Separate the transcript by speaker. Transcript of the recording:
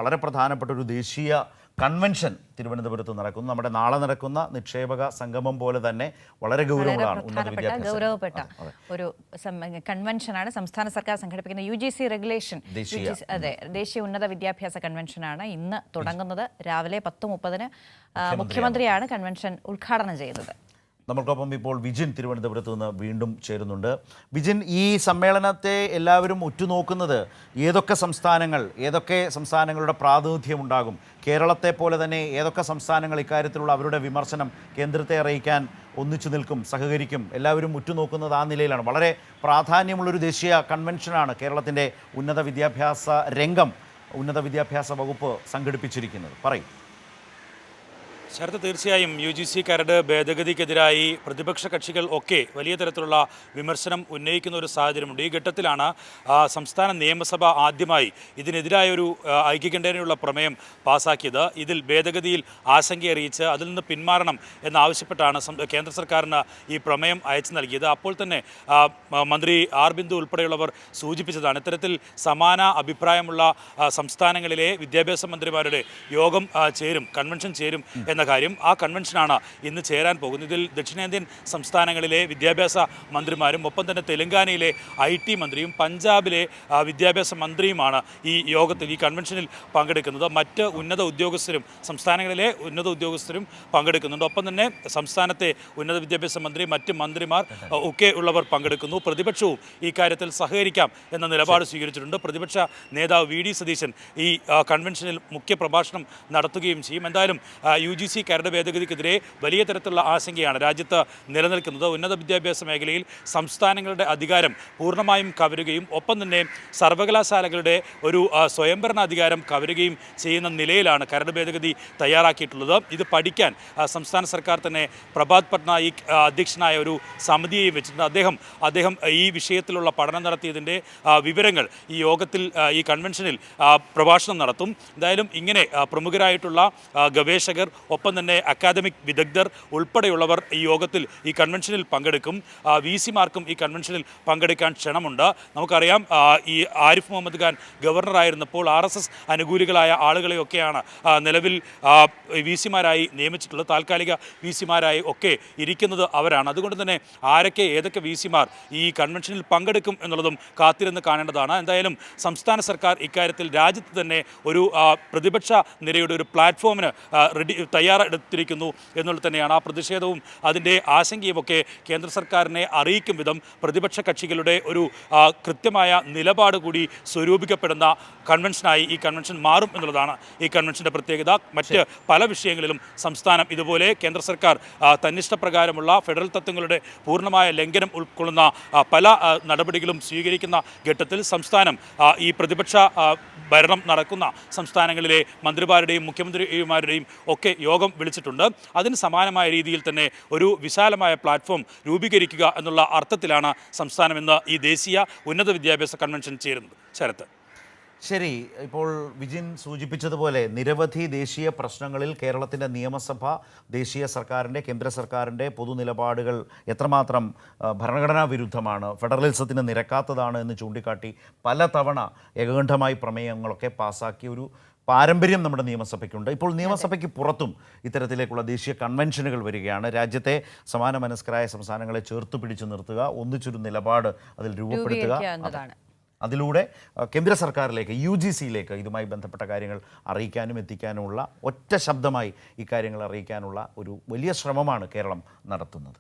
Speaker 1: വളരെ പ്രധാനപ്പെട്ട ഒരു ദേശീയ കൺവെൻഷൻ തിരുവനന്തപുരത്ത് നടക്കുന്നു. നമ്മുടെ നാളെ നടക്കുന്ന നിക്ഷേപക സംഗമം പോലെ തന്നെ വളരെ
Speaker 2: ഗൗരവപ്പെട്ട ഒരു കൺവെൻഷനാണ് സംസ്ഥാന സർക്കാർ സംഘടിപ്പിക്കുന്ന UGC റെഗുലേഷൻ. അതെ, ദേശീയ ഉന്നത വിദ്യാഭ്യാസ കൺവെൻഷനാണ് ഇന്ന് തുടങ്ങുന്നത്. രാവിലെ 10:30 മുഖ്യമന്ത്രിയാണ് കൺവെൻഷൻ ഉദ്ഘാടനം ചെയ്യുന്നത്.
Speaker 1: നമ്മൾക്കൊപ്പം ഇപ്പോൾ വിജിൻ തിരുവനന്തപുരത്ത് നിന്ന് വീണ്ടും ചേരുന്നുണ്ട്. വിജിൻ, ഈ സമ്മേളനത്തെ എല്ലാവരും ഉറ്റുനോക്കുന്നത് ഏതൊക്കെ സംസ്ഥാനങ്ങളുടെ പ്രാതിനിധ്യം ഉണ്ടാകും, കേരളത്തെ പോലെ തന്നെ ഏതൊക്കെ സംസ്ഥാനങ്ങൾ ഇക്കാര്യത്തിലുള്ള അവരുടെ വിമർശനം കേന്ദ്രത്തെ അറിയിക്കാൻ ഒന്നിച്ചു നിൽക്കും, സഹകരിക്കും, എല്ലാവരും ഉറ്റുനോക്കുന്നത് ആ നിലയിലാണ്. വളരെ പ്രാധാന്യമുള്ളൊരു ദേശീയ കൺവെൻഷനാണ് കേരളത്തിൻ്റെ ഉന്നത വിദ്യാഭ്യാസ വകുപ്പ് സംഘടിപ്പിച്ചിരിക്കുന്നത്. പറയും.
Speaker 3: ശരത്, തീർച്ചയായും UGC കരട് ഭേദഗതിക്കെതിരായി പ്രതിപക്ഷ കക്ഷികൾ ഒക്കെ വലിയ തരത്തിലുള്ള വിമർശനം ഉന്നയിക്കുന്ന ഒരു സാഹചര്യമുണ്ട്. ഈ ഘട്ടത്തിലാണ് സംസ്ഥാന നിയമസഭ ആദ്യമായി ഇതിനെതിരായൊരു ഐക്യകണ്ഠേനയുള്ള പ്രമേയം പാസാക്കിയത്. ഇതിൽ ഭേദഗതിയിൽ ആശങ്കയറിയിച്ച് അതിൽ നിന്ന് പിന്മാറണം എന്നാവശ്യപ്പെട്ടാണ് കേന്ദ്ര സർക്കാരിന് ഈ പ്രമേയം അയച്ചു നൽകിയത്. അപ്പോൾ തന്നെ മന്ത്രി ആർ ബിന്ദു ഉൾപ്പെടെയുള്ളവർ സൂചിപ്പിച്ചതാണ് ഇത്തരത്തിൽ സമാന അഭിപ്രായമുള്ള സംസ്ഥാനങ്ങളിലെ വിദ്യാഭ്യാസ മന്ത്രിമാരുടെ യോഗം കൺവെൻഷൻ ചേരും എന്ന കാര്യം. ആ കൺവെൻഷനാണ് ഇന്ന് ചേരാൻ പോകുന്നത്. ഇതിൽ ദക്ഷിണേന്ത്യൻ സംസ്ഥാനങ്ങളിലെ വിദ്യാഭ്യാസ മന്ത്രിമാരും ഒപ്പം തന്നെ തെലങ്കാനയിലെ IT മന്ത്രിയും പഞ്ചാബിലെ വിദ്യാഭ്യാസ മന്ത്രിയുമാണ് ഈ കൺവെൻഷനിൽ പങ്കെടുക്കുന്നത്. മറ്റ് സംസ്ഥാനങ്ങളിലെ ഉന്നത ഉദ്യോഗസ്ഥരും പങ്കെടുക്കുന്നുണ്ട്. ഒപ്പം തന്നെ സംസ്ഥാനത്തെ ഉന്നത വിദ്യാഭ്യാസ മന്ത്രി, മറ്റ് മന്ത്രിമാർ ഒക്കെ ഉള്ളവർ പങ്കെടുക്കുന്നു. പ്രതിപക്ഷവും ഈ കാര്യത്തിൽ സഹകരിക്കാം എന്ന നിലപാട് സ്വീകരിച്ചിട്ടുണ്ട്. പ്രതിപക്ഷ നേതാവ് VD സതീശൻ ഈ കൺവെൻഷനിൽ മുഖ്യ പ്രഭാഷണം നടത്തുകയും ചെയ്യും. എന്തായാലും UGC കരട് ഭേദഗതിക്കെതിരെ വലിയ തരത്തിലുള്ള ആശങ്കയാണ് രാജ്യത്ത് നിലനിൽക്കുന്നത്. ഉന്നത വിദ്യാഭ്യാസ മേഖലയിൽ സംസ്ഥാനങ്ങളുടെ അധികാരം പൂർണ്ണമായും കവരുകയും ഒപ്പം തന്നെ സർവകലാശാലകളുടെ ഒരു സ്വയംഭരണാധികാരം കവരുകയും ചെയ്യുന്ന നിലയിലാണ് കരട് ഭേദഗതി തയ്യാറാക്കിയിട്ടുള്ളത്. ഇത് പഠിക്കാൻ സംസ്ഥാന സർക്കാർ തന്നെ പ്രഭാത് പട്നായിക് അധ്യക്ഷനായ ഒരു സമിതിയെയും വെച്ചിട്ടുണ്ട്. അദ്ദേഹം ഈ വിഷയത്തിലുള്ള പഠനം നടത്തിയതിൻ്റെ വിവരങ്ങൾ ഈ യോഗത്തിൽ ഈ കൺവെൻഷനിൽ പ്രഭാഷണം നടത്തും. എന്തായാലും ഇങ്ങനെ പ്രമുഖരായിട്ടുള്ള ഗവേഷകർ ഒപ്പം തന്നെ അക്കാദമിക് വിദഗ്ധർ ഉൾപ്പെടെയുള്ളവർ ഈ കൺവെൻഷനിൽ പങ്കെടുക്കും. VC-മാർക്കും ഈ കൺവെൻഷനിൽ പങ്കെടുക്കാൻ ക്ഷണമുണ്ട്. നമുക്കറിയാം, ഈ ആരിഫ് മുഹമ്മദ് ഖാൻ ഗവർണറായിരുന്നപ്പോൾ RSS അനുകൂലികളായ ആളുകളെയൊക്കെയാണ് നിലവിൽ VC-മാരായി നിയമിച്ചിട്ടുള്ളത്. താൽക്കാലിക VC-മാരായി ഒക്കെ ഇരിക്കുന്നത് അവരാണ്. അതുകൊണ്ട് തന്നെ ഏതൊക്കെ VC-മാർ ഈ കൺവെൻഷനിൽ പങ്കെടുക്കും എന്നുള്ളതും കാത്തിരുന്ന് കാണേണ്ടതാണ്. എന്തായാലും സംസ്ഥാന സർക്കാർ ഇക്കാര്യത്തിൽ രാജ്യത്ത് തന്നെ ഒരു പ്രതിപക്ഷ നിരയുടെ ഒരു പ്ലാറ്റ്ഫോമിന് തയ്യാറെടുത്തിരിക്കുന്നു എന്നുള്ളത് തന്നെയാണ്. ആ പ്രതിഷേധവും അതിൻ്റെ ആശങ്കയുമൊക്കെ കേന്ദ്ര സർക്കാരിനെ അറിയിക്കും വിധം പ്രതിപക്ഷ കക്ഷികളുടെ ഒരു കൃത്യമായ നിലപാട് കൂടി സ്വരൂപിക്കപ്പെടുന്ന കൺവെൻഷനായി ഈ കൺവെൻഷൻ മാറും എന്നുള്ളതാണ് ഈ കൺവെൻഷൻ്റെ പ്രത്യേകത. മറ്റ് പല വിഷയങ്ങളിലും സംസ്ഥാനം ഇതുപോലെ കേന്ദ്ര സർക്കാർ തന്നിഷ്ടപ്രകാരമുള്ള ഫെഡറൽ തത്വങ്ങളുടെ പൂർണ്ണമായ ലംഘനം ഉൾക്കൊള്ളുന്ന പല നടപടികളും സ്വീകരിക്കുന്ന ഘട്ടത്തിൽ സംസ്ഥാനം ഈ പ്രതിപക്ഷ ഭരണം നടക്കുന്ന സംസ്ഥാനങ്ങളിലെ മന്ത്രിമാരുടെയും മുഖ്യമന്ത്രിമാരുടെയും ഒക്കെ യോഗം വിളിച്ചിട്ടുണ്ട്. അതിന് സമാനമായ രീതിയിൽ തന്നെ ഒരു വിശാലമായ പ്ലാറ്റ്ഫോം രൂപീകരിക്കുക എന്നുള്ള അർത്ഥത്തിലാണ് സംസ്ഥാനം ഇന്ന് ഈ ദേശീയ ഉന്നത വിദ്യാഭ്യാസ കൺവെൻഷൻ ചേരുന്നത്. ശരത്ത്.
Speaker 1: ശരി, ഇപ്പോൾ വിജിൻ സൂചിപ്പിച്ചതുപോലെ നിരവധി ദേശീയ പ്രശ്നങ്ങളിൽ കേരളത്തിൻ്റെ നിയമസഭ ദേശീയ സർക്കാരിൻ്റെ, കേന്ദ്ര സർക്കാരിൻ്റെ പൊതുനിലപാടുകൾ എത്രമാത്രം ഭരണഘടനാ വിരുദ്ധമാണ്, ഫെഡറലിസത്തിന് നിരക്കാത്തതാണ് എന്ന് ചൂണ്ടിക്കാട്ടി പലതവണ ഏകകണ്ഠമായി പ്രമേയങ്ങളൊക്കെ പാസാക്കിയ ഒരു പാരമ്പര്യം നമ്മുടെ നിയമസഭയ്ക്കുണ്ട്. ഇപ്പോൾ നിയമസഭയ്ക്ക് പുറത്തും ഇത്തരത്തിലേക്കുള്ള ദേശീയ കൺവെൻഷനുകൾ വരികയാണ്. രാജ്യത്തെ സമാന മനസ്കരായ സംസ്ഥാനങ്ങളെ ചേർത്ത് പിടിച്ചു നിർത്തുക, ഒന്നിച്ചൊരു നിലപാട് അതിൽ രൂപപ്പെടുത്തുക, അതിലൂടെ കേന്ദ്ര സർക്കാരിലേക്ക് UGC-യിലേക്ക് ഇതുമായി ബന്ധപ്പെട്ട കാര്യങ്ങൾ അറിയിക്കാനും എത്തിക്കാനുമുള്ള ഒറ്റ ശബ്ദമായി ഇക്കാര്യങ്ങൾ അറിയിക്കാനുള്ള ഒരു വലിയ ശ്രമമാണ് കേരളം നടത്തുന്നത്.